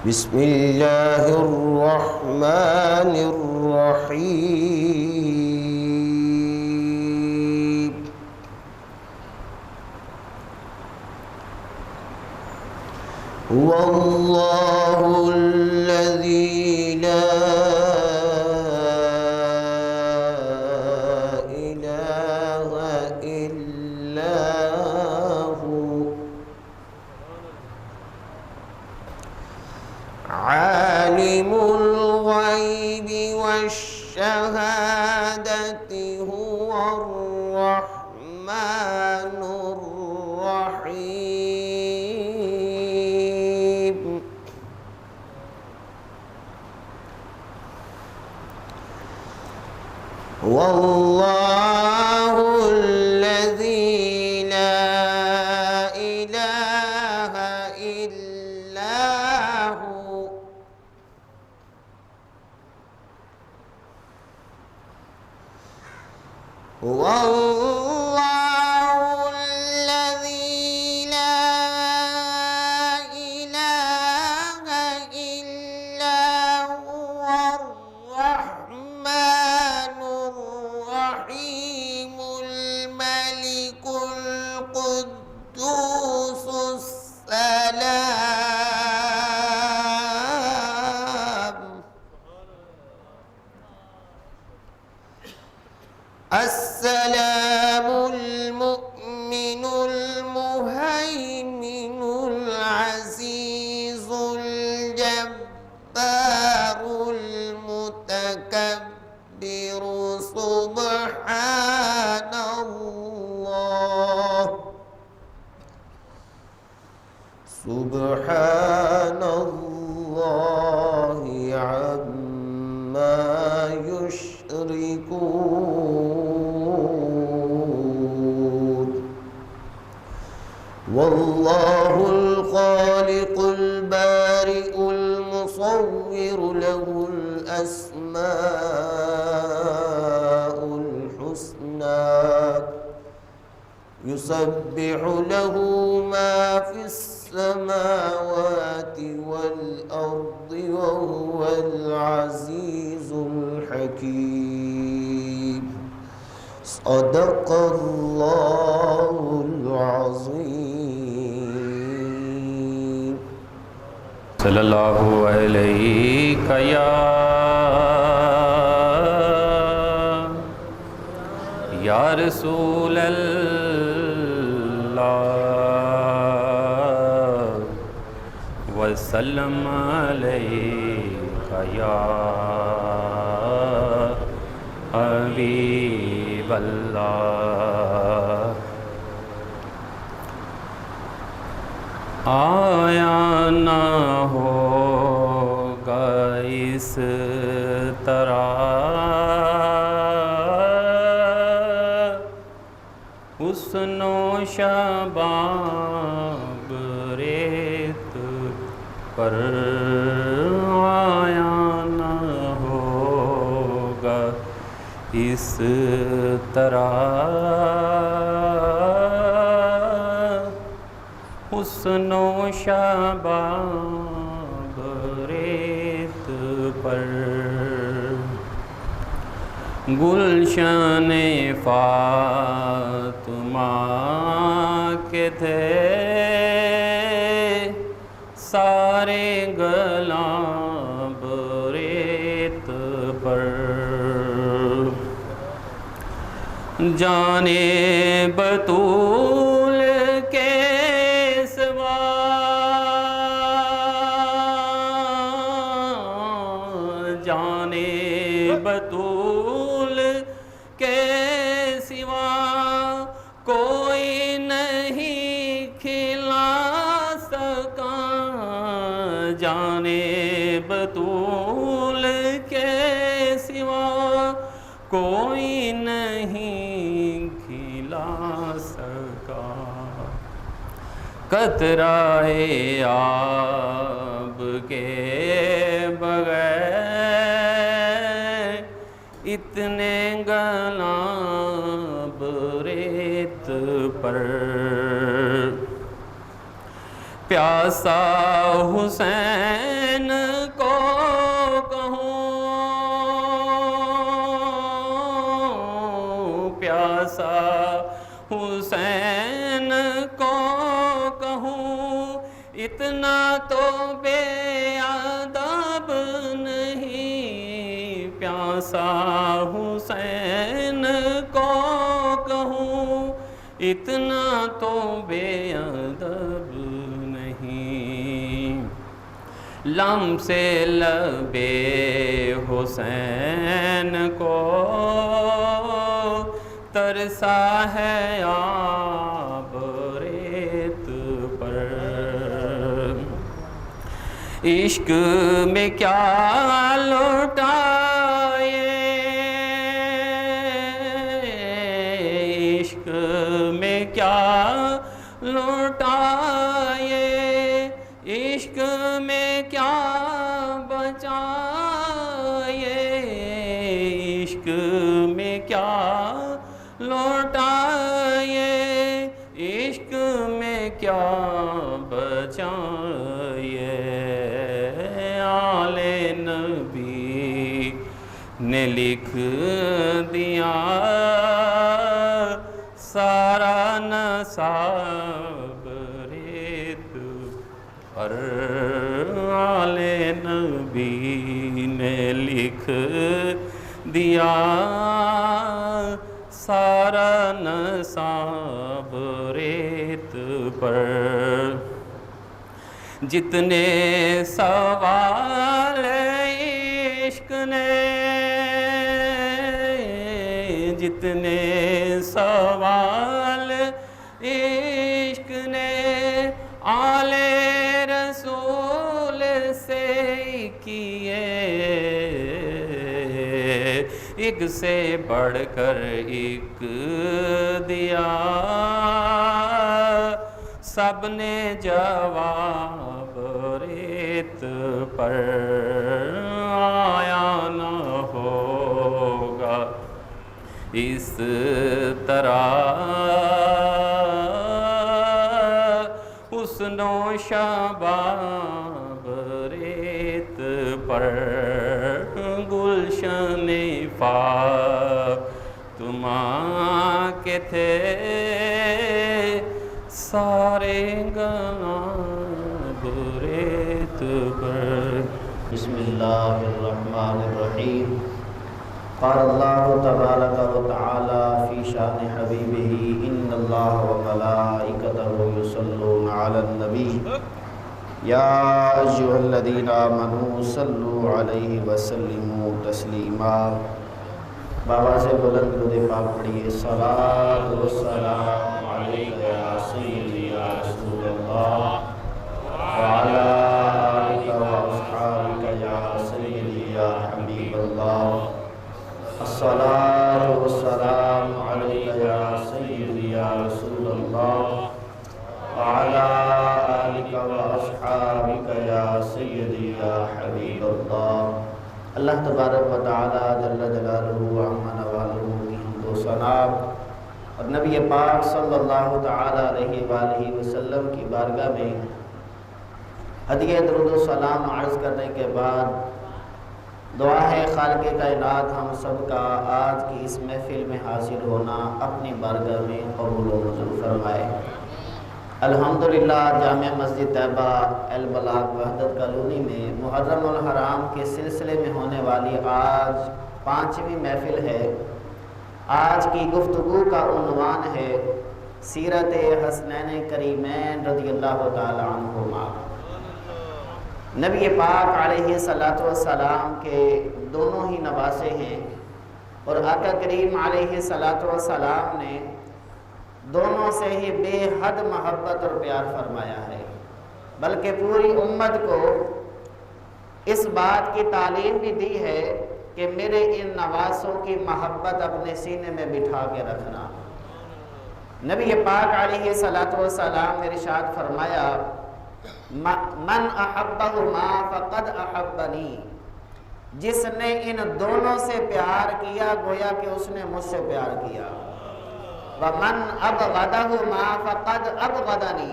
بسم الله الرحمن الرحيم هو الله الذي لا إله إلا هو عالم الغيب والشهادة هو الرحمن الرحيم والله الذي لا إله إلا هو والله الذي لا إله إلا هو الرحمن الرحيم الملك القدوس السلام المؤمن المهيمن العزيز الجبار المتكبر سبحان الله عما يشركون والله الخالق البارئ المصور له الأسماء الحسنى يسبح له ما في السماوات والأرض وهو العزيز الحكيم صدق الله العظيم صلی اللہ علیہ یا رسول اللہ وسلم علیہ یا حبیب اللہ آیا نہ ہوگا اس طرح حسن و شباب ریت پر آیا نہ ہوگا اس طرح حسن و شباب ریت پر گلشن فاطمہ کے تھے سارے گلاب ریت پر جانے بطول کے سوا جانے بطول کے سوا کوئی نہیں کھلا سکا جانے بطول کے سوا کوئی نہیں کھلا سکا قطرۂ آب کے بغیر اتنے گلاب ریت پر پیاسا حسین حسین کو کہوں پیاسا حسین کو کہوں اتنا تو بے ادب نہیں پیاسا حسین کو کہوں اتنا تو بے ادب نہیں لم سے لبے حسین کو ترسا ہے آب ریت پر عشق میں کیا لوٹائے عشق میں کیا لوٹائے عشق میں کیا بچائے عشق میں کیا لوٹائے عشق میں کیا بچائے آل نبی نے لکھ دیا سارا نصاب ریت پر آل نبی نے لکھ دیا سارا نصاب ریت پر جتنے سوال عشق نے جتنے سوال عشق نے آل رسول سے کیے ایک سے بڑھ کر ایک دیا سب نے جواب ریت پر آیا نہ ہوگا اس طرح حسن و شباب ریت پر گلشن فاطمہ کے تھے سارے گناب ریت پر بسم اللہ الرحمن الرحیم قال اللہ تبارک و تعالی فی شان حبیبہ ان اللہ و ملائکتہ یصلون علی النبی یا ایھا الذین آمنوا صلوا علیہ وسلموا تسلیما بابا سے بلند درود پاک پڑھیے صلاۃ و سلام علیک یا سیدی یا رسول اللہ وعلی آلک و اصحابک یا سیدی یا حبیب اللہ الصلاۃ و السلام علیک یا سیدی یا رسول اللہ وعلی آلک و اصحابک یا سیدی یا حبیب اللہ اللہ تبارک و تعالی جل جلالہ عما نوالہ کی حمد و ثنا اور نبی پاک صلی اللہ تعالی علیہ وآلہ وسلم کی بارگاہ میں ہدیہ درود و سلام عرض کرنے کے بعد دعا ہے خالق کائنات ہم سب کا آج کی اس محفل میں حاضر ہونا اپنی بارگاہ میں قبول و منظور فرمائے الحمدللہ جامع مسجد طیبہ البلاغ وحدت کالونی میں محرم الحرام کے سلسلے میں ہونے والی آج 5ویں محفل ہے آج کی گفتگو کا عنوان ہے سیرت حسنین کریمین رضی اللہ تعالی عنہما نبی پاک علیہ السلام کے دونوں ہی نواسے ہیں اور آقا کریم علیہ السلام نے دونوں سے ہی بے حد محبت اور پیار فرمایا ہے بلکہ پوری امت کو اس بات کی تعلیم بھی دی ہے کہ میرے ان نواسوں کی محبت اپنے سینے میں بٹھا کے رکھنا نبی پاک علیہ السلام نے ارشاد فرمایا من احبہما فقد احبنی جس نے ان دونوں سے پیار کیا گویا کہ اس نے مجھ سے پیار کیا وَمَنْ أَبْغَضَهُمَا فَقَدْ أَبْغَضَنِي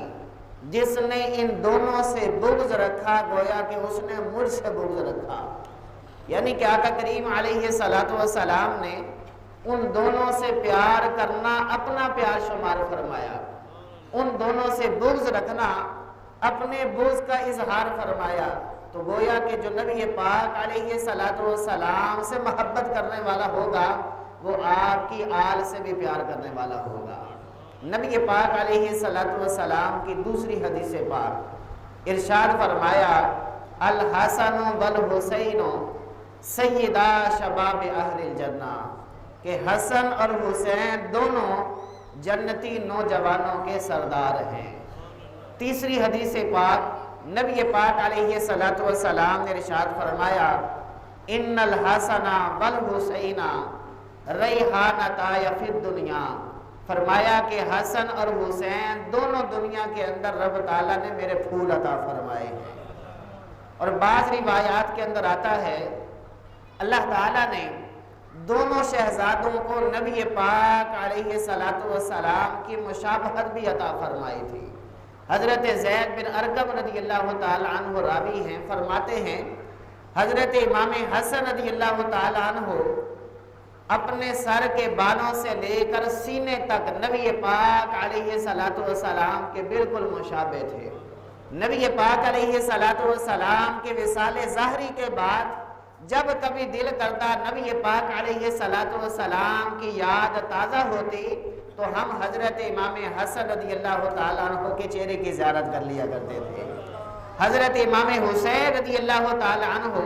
جس نے ان دونوں سے بغض رکھا گویا کہ اس نے مجھ سے بغض رکھا. یعنی کہ آقا کریم علیہ السلام نے ان دونوں سے پیار کرنا اپنا پیار شمار فرمایا، ان دونوں سے بغض رکھنا اپنے بغض کا اظہار فرمایا. تو گویا کہ جو نبی پاک علیہ السلام سے محبت کرنے والا ہوگا وہ آپ کی آل سے بھی پیار کرنے والا ہوگا. نبی پاک علیہ السلام کی دوسری حدیث پاک ارشاد فرمایا الحسن والحسین سیدہ شباب اہل الجنہ، کہ حسن اور حسین دونوں جنتی نوجوانوں کے سردار ہیں. تیسری حدیث پاک نبی پاک علیہ السلام نے ارشاد فرمایا ان الحسن والحسین ریحانتا فی الدنیا، فرمایا کہ حسن اور حسین دونوں دنیا کے اندر رب تعالیٰ نے میرے پھول عطا فرمائے ہیں. اور بعض روایات کے اندر آتا ہے اللہ تعالیٰ نے دونوں شہزادوں کو نبی پاک علیہ السلام کی مشابہت بھی عطا فرمائی تھی. حضرت زید بن ارقم رضی اللہ تعالی عنہ راوی ہیں، فرماتے ہیں حضرت امام حسن رضی اللہ تعالی عنہ اپنے سر کے بالوں سے لے کر سینے تک نبی پاک علیہ السلام کے بالکل مشابہ تھے. نبی پاک علیہ السلام کے وصال ظاہری کے بعد جب کبھی دل کرتا نبی پاک علیہ السلام کی یاد تازہ ہوتی تو ہم حضرت امام حسن رضی اللہ تعالیٰ عنہ کے چہرے کی زیارت کر لیا کرتے تھے. حضرت امام حسین رضی اللہ تعالیٰ عنہ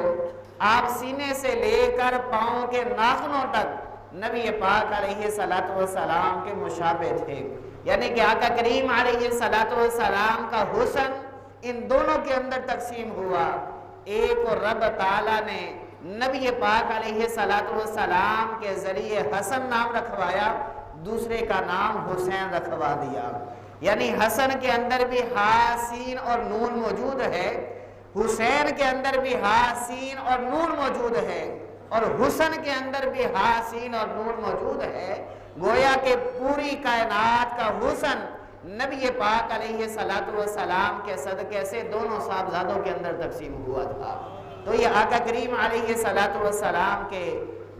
آپ سینے سے لے کر پاؤں کے ناخنوں تک نبی پاک علیہ السلام کے مشابہ تھے. یعنی کہ آقا کریم علیہ السلام کا حسن ان دونوں کے اندر تقسیم ہوا. ایک اور رب تعالیٰ نے نبی پاک علیہ السلام کے ذریعے حسن نام رکھوایا، دوسرے کا نام حسین رکھوا دیا. یعنی حسن کے اندر بھی ہا سین اور نون موجود ہے، حسین کے اندر بھی ہا سین اور نون موجود ہے، اور حسن کے اندر بھی ہا سین اور نون موجود ہے. گویا کہ پوری کائنات کا حسن نبی پاک علیہ السلام کے صدقے سے دونوں صاحبزادوں کے اندر تقسیم ہوا تھا. تو یہ آقا کریم علیہ السلام کے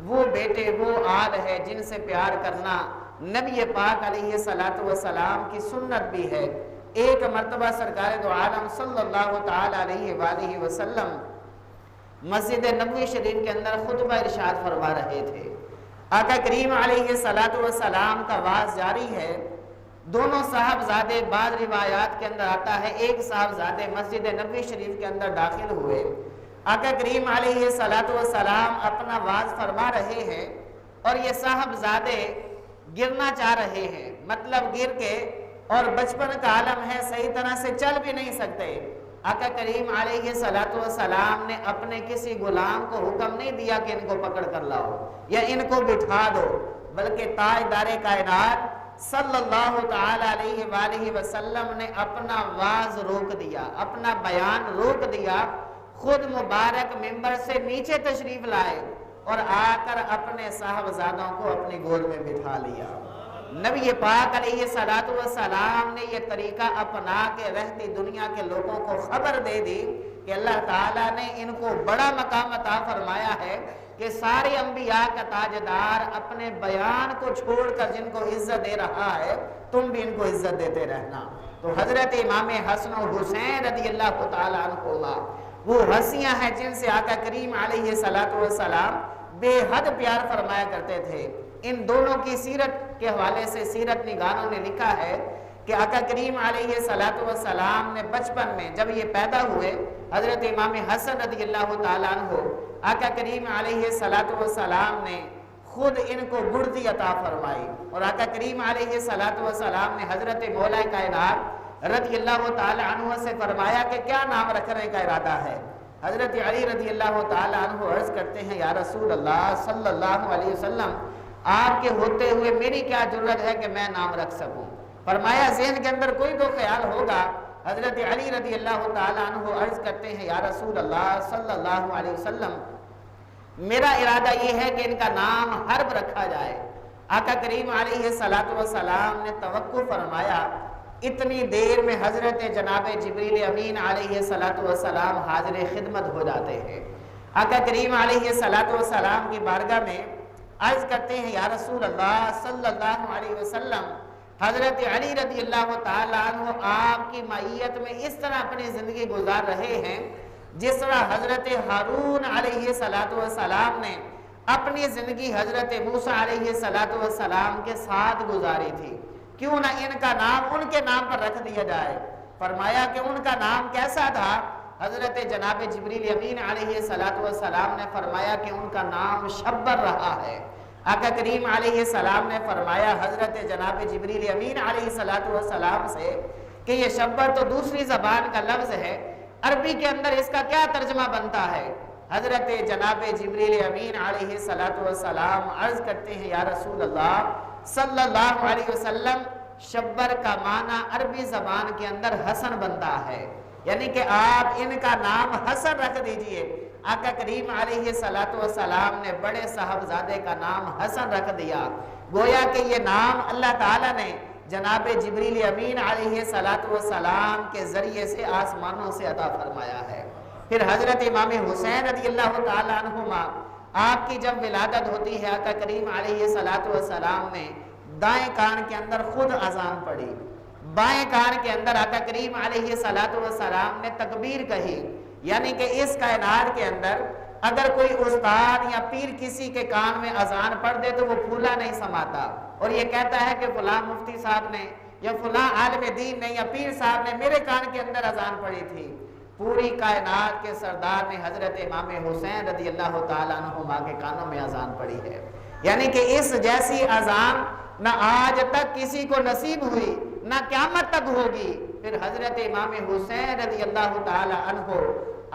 وہ بیٹے وہ آل ہے جن سے پیار کرنا نبی پاک علیہ السلام کی سنت بھی ہے. ایک مرتبہ سرکار دو عالم صلی اللہ تعالی علیہ وآلہ وسلم مسجد نبوی شریف کے اندر خطبہ ارشاد فرما رہے تھے. آقا کریم علیہ السلام کا واعظ جاری ہے. دونوں صاحبزادے بعض روایات کے اندر آتا ہے ایک صاحبزادے مسجد نبوی شریف کے اندر داخل ہوئے. آقا کریم علیہ السلام اپنا واعظ فرما رہے ہیں اور یہ صاحبزادے گرنا چاہ رہے ہیں، مطلب گر کے، اور بچپن کا عالم ہے صحیح طرح سے چل بھی نہیں سکتے. آقا کریم علیہ السلام نے اپنے کسی غلام کو حکم نہیں دیا کہ ان کو پکڑ کر لاؤ یا ان کو بٹھا دو، بلکہ تاجدار کائنات صلی اللہ تعالی علیہ وآلہ وسلم نے اپنا واعظ روک دیا، اپنا بیان روک دیا، خود مبارک ممبر سے نیچے تشریف لائے اور آ کر اپنے صاحبزادوں کو اپنی گود میں بٹھا لیا. نبی پاک علیہ السلام نے یہ طریقہ اپنا کے رہتی دنیا کے لوگوں کو خبر دے دی کہ اللہ تعالیٰ نے ان کو بڑا مقام عطا فرمایا ہے کہ سارے انبیاء کا تاجدار اپنے بیان کو چھوڑ کر جن کو عزت دے رہا ہے تم بھی ان کو عزت دیتے رہنا. تو حضرت امام حسن و حسین رضی اللہ تعالیٰ عنہما وہ ہنسیاں ہیں جن سے آقا کریم علیہ السلام بے حد پیار فرمایا کرتے تھے. ان دونوں کی سیرت کے حوالے سے سیرت نگاروں نے لکھا ہے کہ آقا کریم علیہ السلام نے بچپن میں جب یہ پیدا ہوئے حضرت امام حسن رضی اللہ تعالیٰ عنہ آقا کریم علیہ السلام نے خود ان کو گڑتی عطا فرمائی اور آقا کریم علیہ السلام نے حضرت مولا کائنات رضی اللہ تعالیٰ عنہ سے فرمایا کہ کیا نام رکھنے کا ارادہ ہے. حضرت علی رضی اللہ تعالیٰ عنہ عرض کرتے ہیں یا رسول اللہ صلی اللہ علیہ وسلم آپ کے ہوتے ہوئے میری کیا ضرورت ہے کہ میں نام رکھ سکوں. فرمایا ذہن کے اندر کوئی تو خیال ہوگا. حضرت علی رضی اللہ تعالیٰ عنہ عرض کرتے ہیں یا رسول اللہ صلی اللہ علیہ وسلم میرا ارادہ یہ ہے کہ ان کا نام حرب رکھا جائے. آقا کریم علیہ السلام نے توقع فرمایا اتنی دیر میں حضرت جناب جبریل امین علیہ السلام حاضر خدمت ہو جاتے ہیں۔ آقا کریم علیہ السلام کی بارگاہ میں عرض کرتے ہیں یا رسول اللہ صلی اللہ علیہ وسلم، حضرت علی رضی اللہ تعالیٰ عنہ آپ کی معیت میں اس طرح اپنی زندگی گزار رہے ہیں جس طرح حضرت ہارون علیہ السلام نے اپنی زندگی حضرت موسیٰ علیہ السلام کے ساتھ گزاری تھی، کیوں نہ ان کا نام ان کے نام پر رکھ دیا جائے۔ فرمایا کہ ان کا نام کیسا تھا؟ حضرت جناب جبریل امین علیہ السلام نے فرمایا کہ ان کا نام شبر رہا ہے۔ آقا کریم علیہ السلام نے فرمایا حضرت جناب جبریل امین علیہ السلام سے کہ یہ شبر تو دوسری زبان کا لفظ ہے، عربی کے اندر اس کا کیا ترجمہ بنتا ہے؟ حضرت جناب جبریل امین علیہ السلام عرض کرتے ہیں یا رسول اللہ صلی اللہ علیہ وسلم، شبر کا معنی عربی زبان کے اندر حسن بنتا ہے، یعنی کہ آپ ان کا نام حسن رکھ دیجئے۔ آقا کریم علیہ السلام نے بڑے صاحبزادے کا نام حسن رکھ دیا، گویا کہ یہ نام اللہ تعالیٰ نے جناب جبریل امین علیہ السلام کے ذریعے سے آسمانوں سے عطا فرمایا ہے۔ پھر حضرت امام حسین رضی اللہ تعالیٰ عنہما، آپ کی جب ولادت ہوتی ہے آقا کریم علیہ السلام نے دائیں کان کے اندر خود اذان پڑھی، بائیں کان کے اندر آقا کریم علیہ السلام نے تکبیر کہی، یعنی کہ اس کائنات کے اندر اگر کوئی استاد یا پیر کسی کے کان میں اذان پڑھ دے تو وہ پھولا نہیں سماتا اور یہ کہتا ہے کہ فلاں مفتی صاحب نے یا فلاں عالم دین نے یا پیر صاحب نے میرے کان کے اندر اذان پڑھی تھی۔ پوری کائنات کے سردار نے حضرت امام حسین رضی اللہ تعالیٰ عنہما کے کانوں میں اذان پڑھی ہے، یعنی کہ اس جیسی اذان نہ آج تک کسی کو نصیب ہوئی نہ قیامت تک ہوگی۔ پھر حضرت امام حسین رضی اللہ تعالیٰ عنہ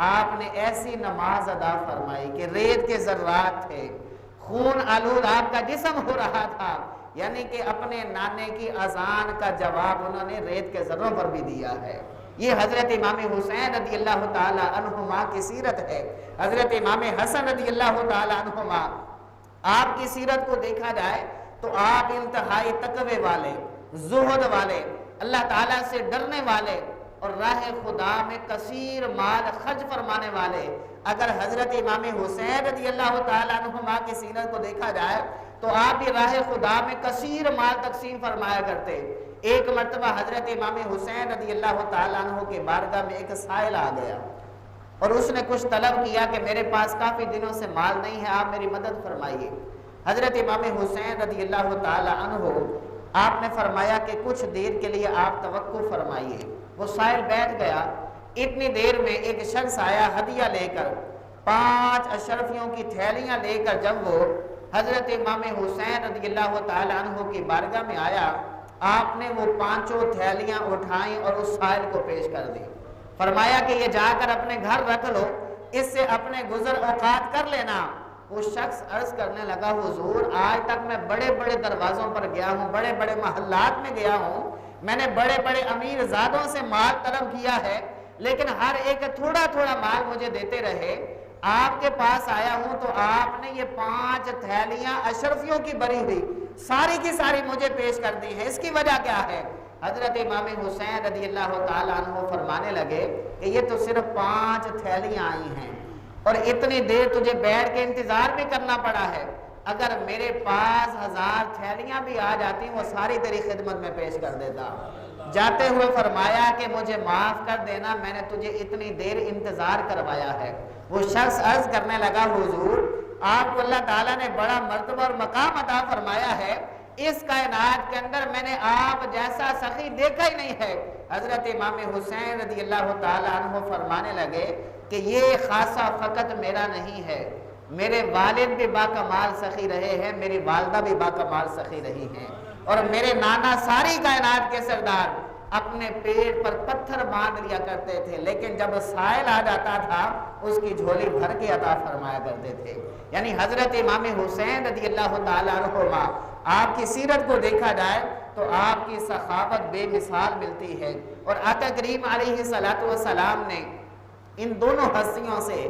آپ نے ایسی نماز ادا فرمائی کہ ریت کے ذرات تھے، خون آلود آپ کا جسم ہو رہا تھا، یعنی کہ اپنے نانے کی اذان کا جواب انہوں نے ریت کے ذروں پر بھی دیا ہے۔ یہ حضرت امام حسین رضی اللہ تعالیٰ عنہما کی سیرت ہے۔ حضرت امام حسن رضی اللہ تعالیٰ عنہما، آپ کی سیرت کو دیکھا جائے تو آپ انتہائی تقوی والے، زہد والے، اللہ تعالیٰ سے ڈرنے والے اور راہ خدا میں کثیر مال خرچ فرمانے والے۔ اگر حضرت امام حسین رضی اللہ تعالیٰ عنہما کی سیرت کو دیکھا جائے تو آپ بھی راہ خدا میں کثیر مال تقسیم فرمایا کرتے۔ ایک مرتبہ حضرت امام حسین رضی اللہ تعالیٰ عنہ کے بارگاہ میں ایک سائل آ گیا اور اس نے کچھ طلب کیا کہ میرے پاس کافی دنوں سے مال نہیں ہے، آپ میری مدد فرمائیے۔ حضرت امام حسین رضی اللہ تعالیٰ عنہ آپ نے فرمایا کہ کچھ دیر کے لیے آپ توقف فرمائیے۔ وہ سائل بیٹھ گیا، اتنی دیر میں ایک شخص آیا ہدیہ لے کر، 5 اشرفیوں کی تھیلیاں لے کر جب وہ حضرت امام حسین رضی اللہ تعالیٰ عنہ کی بارگاہ میں آیا، آپ نے وہ 5 تھیلیاں اٹھائیں اور اس سائل کو پیش کر دی۔ فرمایا کہ یہ جا کر اپنے گھر رکھ لو، اس سے اپنے گزر اوقات کر لینا۔ وہ شخص عرض کرنے لگا حضور آج تک میں بڑے بڑے دروازوں پر گیا ہوں، بڑے بڑے محلات میں گیا ہوں، میں نے بڑے بڑے امیر زادوں سے مال طلب کیا ہے، لیکن ہر ایک تھوڑا تھوڑا مال مجھے دیتے رہے۔ آپ کے پاس آیا ہوں تو آپ نے یہ 5 تھیلیاں اشرفیوں کی بری ہوئی ساری کی ساری مجھے پیش کر دی ہیں، اس کی وجہ کیا ہے؟ حضرت امام حسین رضی اللہ تعالیٰ عنہ فرمانے لگے کہ یہ تو صرف 5 تھیلیاں آئی ہیں اور اتنی دیر تجھے بیٹھ کے انتظار بھی کرنا پڑا ہے، اگر میرے پاس 1000 تھیلیاں بھی آ جاتی وہ ساری تیری خدمت میں پیش کر دیتا۔ جاتے ہوئے فرمایا کہ مجھے معاف کر دینا، میں نے تجھے اتنی دیر انتظار کروایا ہے۔ وہ شخص عرض کرنے لگا حضور آپ کو اللہ تعالیٰ نے بڑا مرتبہ اور مقام عطا فرمایا ہے، اس کائنات کے اندر میں نے آپ جیسا سخی دیکھا ہی نہیں ہے۔ حضرت امام حسین رضی اللہ تعالیٰ عنہ فرمانے لگے کہ یہ خاصہ فقط میرا نہیں ہے، میرے والد بھی باکمال سخی رہے ہیں، میری والدہ بھی باکمال سخی رہی ہیں، اور میرے نانا ساری کائنات کے سردار اپنے پیٹ پر پتھر باندھ لیا کرتے تھے، لیکن جب سائل آ جاتا تھا اس کی جھولی بھر کے عطا فرمایا کرتے تھے۔ یعنی حضرت امام حسین رضی اللہ تعالیٰ عنہ، آپ کی سیرت کو دیکھا جائے تو آپ کی سخاوت بے مثال ملتی ہے، اور آقا کریم علیہ السلام نے ان دونوں ہستیوں سے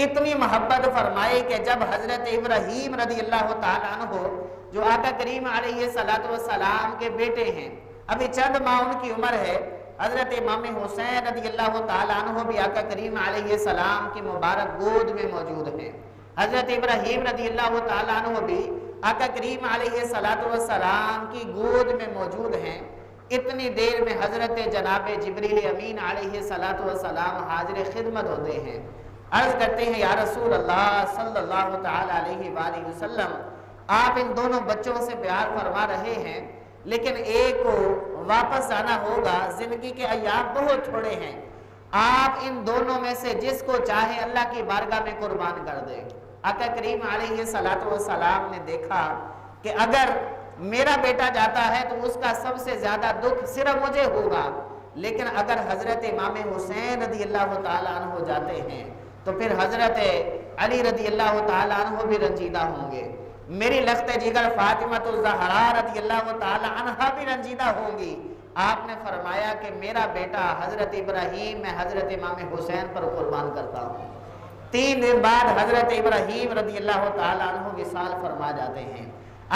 اتنی محبت فرمائی کہ جب حضرت ابراہیم رضی اللہ تعالیٰ عنہ جو آقا کریم علیہ السلام کے بیٹے ہیں، ابھی چند ماہ ان کی عمر ہے، حضرت امام حسین رضی اللہ تعالیٰ عنہ بھی آقا کریم علیہ السلام کی مبارک گود میں موجود ہیں، حضرت ابراہیم رضی اللہ تعالیٰ عنہ بھی آقا کریم علیہ السلام کی گود میں موجود ہیں۔ اتنی دیر میں حضرت جناب جبریل امین علیہ السلام حاضر خدمت ہوتے ہیں، عرض کرتے ہیں یا رسول اللہ صلی اللہ تعالیٰ علیہ وآلہ وسلم، آپ ان دونوں بچوں سے پیار فرما رہے ہیں، لیکن ایک کو واپس آنا ہوگا، زندگی کے ایام بہت تھوڑے ہیں، آپ ان دونوں میں سے جس کو چاہے اللہ کی بارگاہ میں قربان کر دیں۔ آقا کریم علیہ السلام نے دیکھا کہ اگر میرا بیٹا جاتا ہے تو اس کا سب سے زیادہ دکھ صرف مجھے ہوگا، لیکن اگر حضرت امام حسین رضی اللہ تعالیٰ عنہ جاتے ہیں تو پھر حضرت علی رضی اللہ تعالیٰ عنہ بھی رنجیدہ ہوں گے، میری لخت جگر فاطمہ الزہرا رضی اللہ تعالیٰ عنہ بھی رنجیدہ ہوں گی۔ آپ نے فرمایا کہ میرا بیٹا حضرت ابراہیم میں حضرت امام حسین پر قربان کرتا ہوں۔ 3 دن بعد حضرت ابراہیم رضی اللہ تعالیٰ عنہ وصال فرما جاتے ہیں۔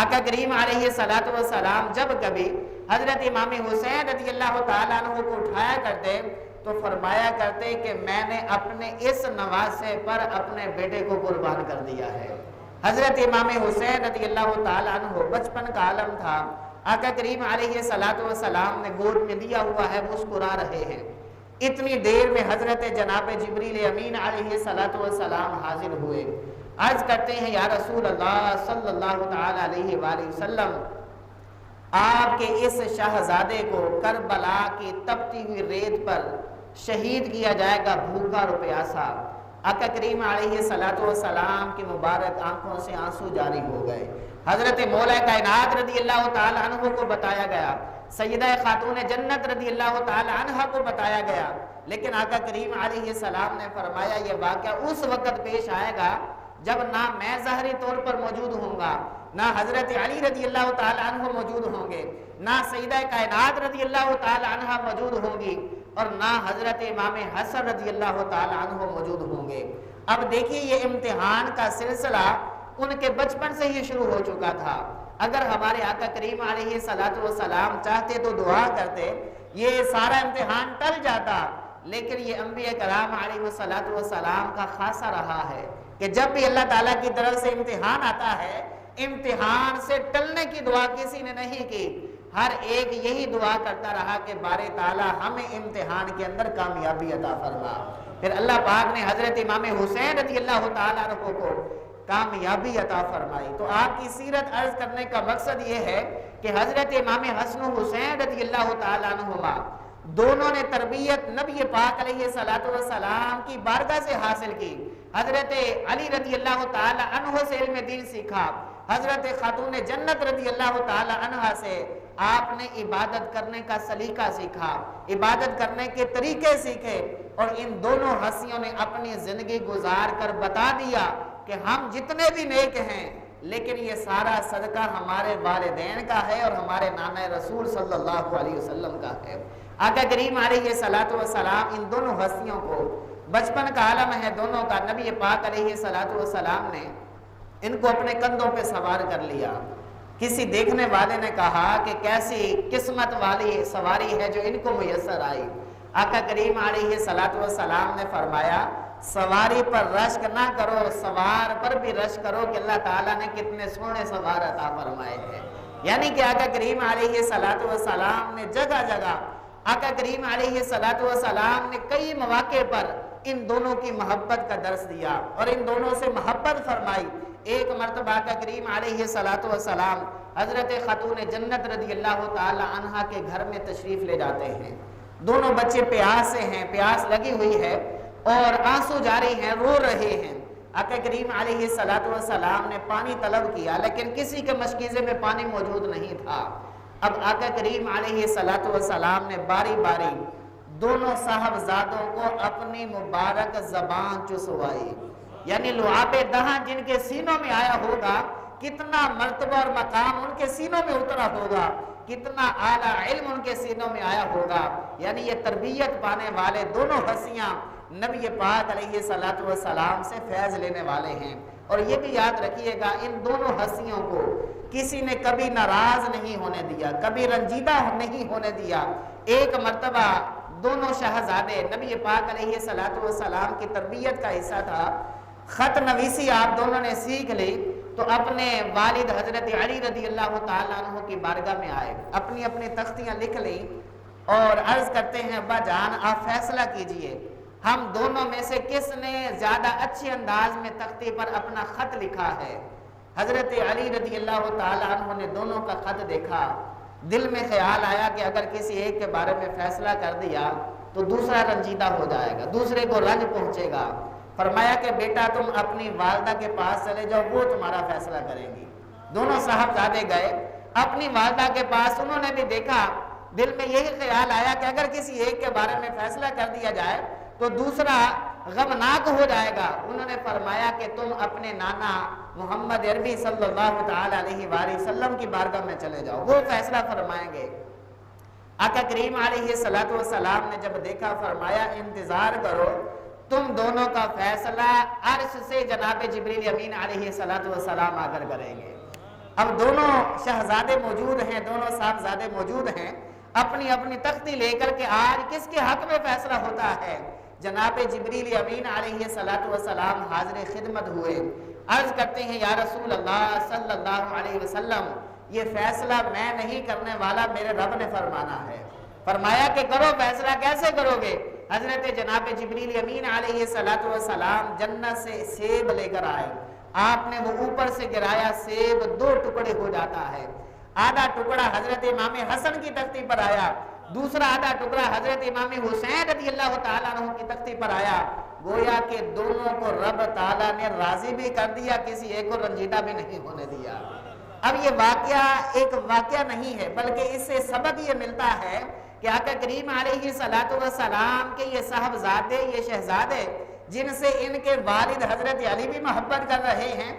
آقا کریم علیہ السلام جب کبھی حضرت امام حسین رضی اللہ تعالیٰ عنہ کو اٹھایا کرتے تو فرمایا کرتے کہ میں نے اپنے اس نواسے پر اپنے بیٹے کو قربان کر دیا ہے۔ حضرت امام حسین رضی اللہ تعالیٰ عنہ بچپن کا عالم تھا، آقا کریم علیہ السلام نے گود میں لیا ہوا ہے، مسکرا رہے ہیں۔ اتنی دیر میں حضرت جناب جبریل امین علیہ السلام حاضر ہوئے، عرض کرتے ہیں یا رسول اللہ صلی اللہ تعالیٰ علیہ وآلہ وسلم، آپ کے اس شہزادے کو کربلا کی تپتی ہوئی ریت پر شہید کیا جائے گا، بھوکا اور پیاسا۔ آقا کریم علیہ السلام کی مبارک آنکھوں سے آنسو جاری ہو گئے۔ حضرت مولا کائنات رضی اللہ تعالیٰ عنہ کو بتایا گیا، سیدہ خاتون جنت رضی اللہ تعالیٰ عنہ کو بتایا گیا، لیکن آقا کریم علیہ السلام نے فرمایا یہ واقعہ اس وقت پیش آئے گا جب نہ میں ظاہری طور پر موجود ہوں گا، نہ حضرت علی رضی اللہ تعالیٰ عنہ موجود ہوں گے، نہ سیدہ کائنات رضی اللہ تعالیٰ عنہ موجود ہوں گی، اور نہ حضرت امام حسن رضی اللہ تعالیٰ عنہ موجود ہوں گے۔ اب دیکھیے یہ امتحان کا سلسلہ ان کے بچپن سے ہی شروع ہو چکا تھا۔ اگر ہمارے آقا کریم علیہ السلام چاہتے تو دعا کرتے، یہ سارا امتحان ٹل جاتا، لیکن یہ انبیاء کرام علیہ السلام کا خاصہ رہا ہے کہ جب بھی اللہ تعالیٰ کی طرف سے امتحان آتا ہے، امتحان سے ٹلنے کی دعا کسی نے نہیں کی، ہر ایک یہی دعا کرتا رہا کہ بارے تعالیٰ ہمیں امتحان کے اندر کامیابی عطا فرما۔ پھر اللہ پاک نے حضرت امام حسین رضی اللہ تعالیٰ عنہ کو کامیابی عطا فرمائی۔ تو آپ کی سیرت عرض کرنے کا مقصد یہ ہے کہ حضرت امام حسن و حسین رضی اللہ تعالیٰ عنہما دونوں نے تربیت نبی پاک علیہ السلام کی بارگاہ سے حاصل کی۔ حضرت علی رضی اللہ تعالیٰ عنہ سے علم دین سیکھا، حضرت خاتون جنت رضی اللہ تعالیٰ عنہ سے آپ نے عبادت کرنے کا سلیقہ سیکھا، عبادت کرنے کے طریقے سیکھے، اور ان دونوں ہستیوں نے اپنی زندگی گزار کر بتا دیا کہ ہم جتنے بھی نیک ہیں لیکن یہ سارا صدقہ ہمارے والدین کا ہے اور ہمارے نانا رسول صلی اللہ علیہ وسلم کا ہے۔ آقا کریم علیہ السلام ان دونوں ہستیوں کو، بچپن کا عالم ہے دونوں کا، نبی پاک علیہ السلام نے ان کو اپنے کندھوں پہ سوار کر لیا۔ کسی دیکھنے والے نے کہا کہ کیسی قسمت والی سواری ہے جو ان کو میسر آئی۔ آقا کریم علیہ السلام نے فرمایا سواری پر رشک نہ کرو، سوار پر بھی رشک کرو کہ اللہ تعالیٰ نے کتنے سونے سوار عطا فرمائے ہیں۔ یعنی کہ آقا کریم علیہ السلام نے جگہ جگہ، آقا کریم علیہ السلام نے کئی مواقع پر ان دونوں کی محبت کا درس دیا اور ان دونوں سے محبت فرمائی۔ ایک مرتبہ آقا کریم علیہ السلام حضرت خاتون جنت رضی اللہ تعالی عنہا کے گھر میں تشریف لے جاتے ہیں۔ دونوں بچے پیاس سے ہیں، پیاس لگی ہوئی ہے اور آنسو جاری ہیں، رو رہے ہیں۔ آقا کریم علیہ السلام نے پانی طلب کیا لیکن کسی کے مشکیزے میں پانی موجود نہیں تھا۔ اب آقا کریم علیہ السلام نے باری باری دونوں صاحبزادوں کو اپنی مبارک زبان چسوائی، یعنی لعاب دہاں جن کے سینوں میں آیا ہوگا، کتنا مرتبہ اور مقام ان کے سینوں میں اترا ہوگا، کتنا اعلیٰ علم ان کے سینوں میں آیا ہوگا۔ یعنی یہ تربیت پانے والے دونوں ہستیاں نبی پاک علیہ السلام سے فیض لینے والے ہیں۔ اور یہ بھی یاد رکھیے گا ان دونوں ہستیوں کو کسی نے کبھی ناراض نہیں ہونے دیا، کبھی رنجیدہ نہیں ہونے دیا۔ ایک مرتبہ دونوں شہزادے نبی پاک علیہ السلام کی تربیت کا حصہ تھا، خط نویسی آپ دونوں نے سیکھ لی تو اپنے والد حضرت علی رضی اللہ تعالیٰ عنہ کی بارگاہ میں آئے، اپنی اپنی تختیاں لکھ لیں اور عرض کرتے ہیں ابا جان آپ فیصلہ کیجئے، ہم دونوں میں سے کس نے زیادہ اچھے انداز میں تختی پر اپنا خط لکھا ہے۔ حضرت علی رضی اللہ تعالیٰ عنہ نے دونوں کا خط دیکھا، دل میں خیال آیا کہ اگر کسی ایک کے بارے میں فیصلہ کر دیا تو دوسرا رنجیدہ ہو جائے گا، دوسرے کو رنج پہنچے گا۔ فرمایا کہ بیٹا تم اپنی والدہ کے پاس چلے جاؤ، وہ تمہارا فیصلہ کریں گی۔ دونوں صاحبزادے گئے اپنی والدہ کے پاس، انہوں نے بھی دیکھا، دل میں یہی خیال آیا کہ اگر کسی ایک کے بارے میں فیصلہ کر دیا جائے تو دوسرا غمناک ہو جائے گا۔ انہوں نے فرمایا کہ تم اپنے نانا محمد عربی صلی اللہ تعالی علیہ وآلہ وسلم کی بارگاہ میں چلے جاؤ، وہ فیصلہ فرمائیں گے۔ آقا کریم علیہ السلام نے جب دیکھا فرمایا انتظار کرو، تم دونوں کا فیصلہ عرش سے جناب جبریل امین علیہ السلام آ کر کریں گے۔ اب دونوں شہزادے موجود ہیں، دونوں صاحبزادے موجود ہیں، اپنی اپنی تختی لے کر کے آج کس کے حق میں فیصلہ ہوتا ہے؟ جناب جبریل امین علیہ السلام حاضر خدمت ہوئے، عرض کرتے ہیں یا رسول اللہ صلی اللہ علیہ وسلم یہ فیصلہ میں نہیں کرنے والا، میرے رب نے فرمانا ہے۔ فرمایا کہ کرو فیصلہ، کیسے کرو گے؟ حضرت جناب جبریل امین علیہ السلام جنت سے سیب لے کر آئے، آپ نے وہ اوپر سے گرایا، سیب دو ٹکڑے ہو جاتا ہے، آدھا ٹکڑا حضرت امام حسن کی تختی پر آیا، دوسرا آدھا ٹکڑا حضرت امام حسین رضی اللہ تعالیٰ عنہ کی تختی پر آیا۔ گویا کہ دونوں کو رب تعالیٰ نے راضی بھی کر دیا، کسی ایک کو رنجیدہ بھی نہیں ہونے دیا۔ اب یہ واقعہ ایک واقعہ نہیں ہے، بلکہ اس سے سبق یہ ملتا ہے کہ آقا کریم علیہ السلام کے یہ صاحبزادے، یہ شہزادے جن سے ان کے والد حضرت علی بھی محبت کر رہے ہیں،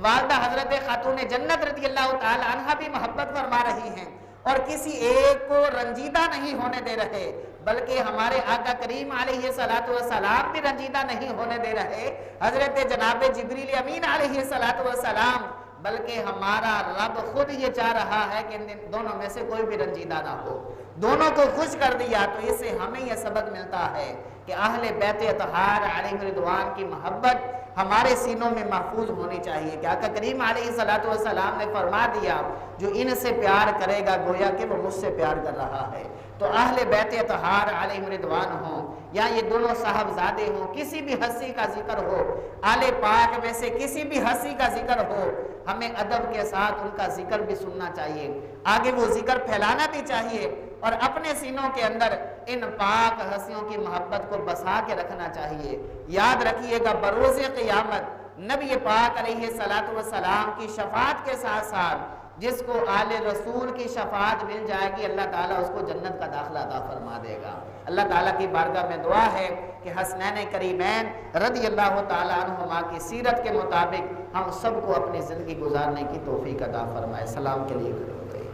والدہ حضرت خاتون جنت رضی اللہ تعالی عنہ بھی محبت فرما رہی ہیں، اور کسی ایک کو رنجیدہ نہیں ہونے دے رہے، بلکہ ہمارے آقا کریم علیہ السلام بھی رنجیدہ نہیں ہونے دے رہے، حضرت جناب جبریل امین علیہ السلام، بلکہ ہمارا رب خود یہ چاہ رہا ہے کہ ان دونوں میں سے کوئی بھی رنجیدہ نہ ہو، دونوں کو خوش کر دیا۔ تو اس سے ہمیں یہ سبق ملتا ہے کہ اہل بیت اطہار علیہ رضوان کی محبت ہمارے سینوں میں محفوظ ہونی چاہیے، کہ آقا کریم علیہ السلام نے فرما دیا جو ان سے پیار کرے گا گویا کہ وہ مجھ سے پیار کر رہا ہے۔ تو اہل بیت اطہار علیہ رضوان ہوں یا یہ دونوں صاحبزادے ہوں، کسی بھی ہستی کا ذکر ہو، آل پاک میں سے کسی بھی ہستی کا ذکر ہو، ہمیں ادب کے ساتھ ان کا ذکر بھی سننا چاہیے، آگے وہ ذکر پھیلانا بھی چاہیے، اور اپنے سینوں کے اندر ان پاک ہستیوں کی محبت کو بسا کے رکھنا چاہیے۔ یاد رکھیے گا بروز قیامت نبی پاک علیہ السلام کی شفاعت کے ساتھ ساتھ جس کو آل رسول کی شفاعت مل جائے گی، اللہ تعالیٰ اس کو جنت کا داخلہ عطا فرما دے گا۔ اللہ تعالیٰ کی بارگاہ میں دعا ہے کہ حسنین کریمین رضی اللہ تعالیٰ عنہما کی سیرت کے مطابق ہم سب کو اپنی زندگی گزارنے کی توفیق عطا فرمائے۔ سلام کے لیے کھڑے ہو گئے۔